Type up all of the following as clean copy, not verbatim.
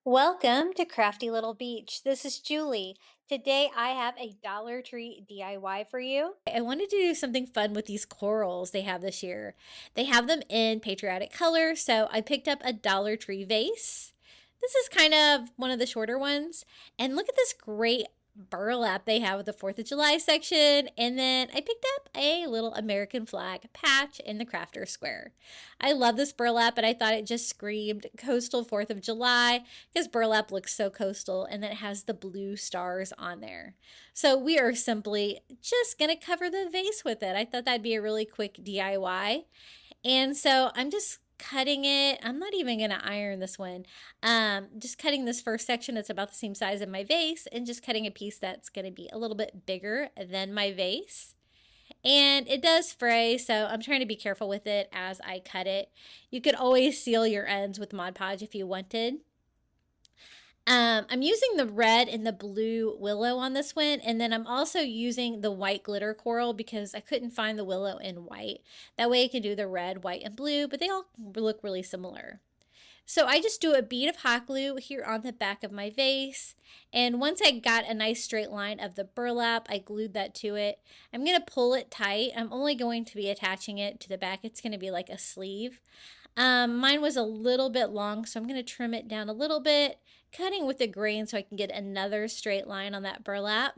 Welcome to Crafty Little Beach. This is Julie. Today I have a Dollar Tree DIY for you. I wanted to do something fun with these corals they have this year. They have them in patriotic colors, so I picked up a Dollar Tree vase. This is kind of one of the shorter ones. And look at this great burlap they have with the 4th of July section. And then I picked up a little American flag patch in the crafter square. I love this burlap, but I thought it just screamed coastal 4th of July because burlap looks so coastal, and then it has the blue stars on there. So we are simply just going to cover the vase with it. I thought that'd be a really quick DIY. And so I'm just cutting it. I'm not even going to iron this one. Just cutting this first section that's about the same size as my vase, and just cutting a piece that's going to be a little bit bigger than my vase. And it does fray, so I'm trying to be careful with it as I cut it. You could always seal your ends with Mod Podge if you wanted. I'm using the red and the blue willow on this one, and then I'm also using the white glitter coral because I couldn't find the willow in white. That way I can do the red, white, and blue, but they all look really similar. So I just do a bead of hot glue here on the back of my vase, and once I got a nice straight line of the burlap, I glued that to it. I'm going to pull it tight. I'm only going to be attaching it to the back. It's going to be like a sleeve. Mine was a little bit long, so I'm going to trim it down a little bit, cutting with a grain so I can get another straight line on that burlap.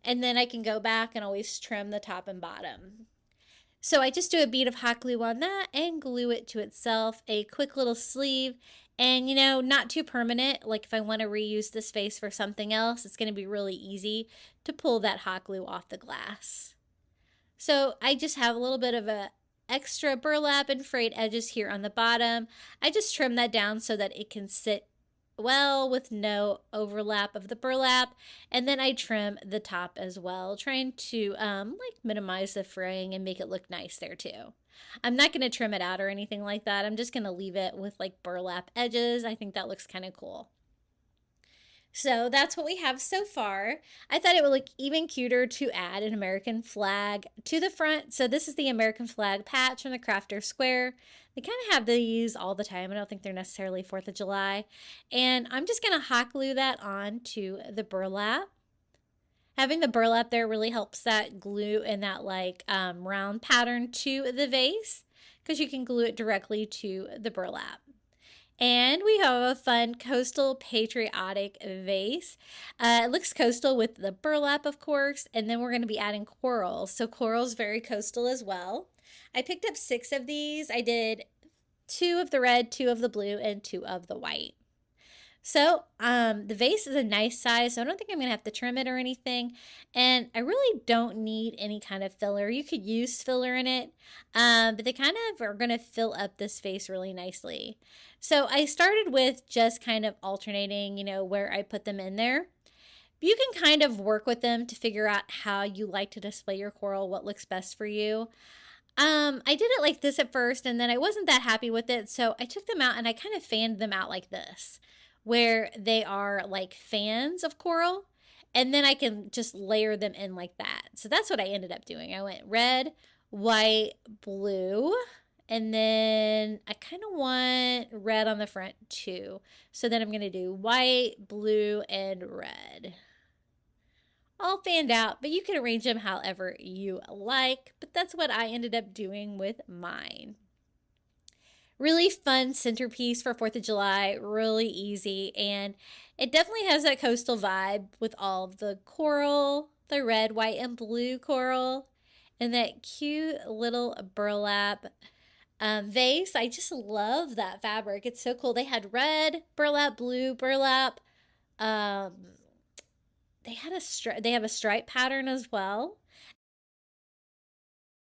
And then I can go back and always trim the top and bottom. So I just do a bead of hot glue on that and glue it to itself, a quick little sleeve, and not too permanent. Like if I want to reuse this vase for something else, it's going to be really easy to pull that hot glue off the glass. So I just have a little bit of a extra burlap and frayed edges here on the bottom. I just trim that down so that it can sit well with no overlap of the burlap, and then I trim the top as well, trying to like minimize the fraying and make it look nice there too. I'm not going to trim it out or anything like that. I'm just going to leave it with like burlap edges. I think that looks kind of cool. So that's what we have so far. I thought it would look even cuter to add an American flag to the front. So this is the American flag patch from the Crafter Square. They kind of have these all the time. I don't think they're necessarily 4th of July. And I'm just going to hot glue that on to the burlap. Having the burlap there really helps that glue and that like round pattern to the vase, because you can glue it directly to the burlap. And we have a fun coastal patriotic vase. It looks coastal with the burlap, of course, and then we're going to be adding corals. So coral's very coastal as well. I picked up 6 of these. I did 2 of the red, 2 of the blue, and 2 of the white. So the vase is a nice size, so I don't think I'm going to have to trim it or anything. And I really don't need any kind of filler. You could use filler in it, but they kind of are going to fill up this vase really nicely. So I started with just kind of alternating, where I put them in there. You can kind of work with them to figure out how you like to display your coral, what looks best for you. I did it like this at first, and then I wasn't that happy with it, so I took them out and I kind of fanned them out like this, where they are like fans of coral, and then I can just layer them in like that. So that's what I ended up doing. I went red, white, blue, and then I kind of want red on the front too. So then I'm going to do white, blue, and red. All fanned out, but you can arrange them however you like. But that's what I ended up doing with mine. Really fun centerpiece for 4th of July, really easy, and it definitely has that coastal vibe with all of the coral, the red, white, and blue coral, and that cute little burlap vase. I just love that fabric. It's so cool. They had red burlap, blue burlap. They have a stripe pattern as well.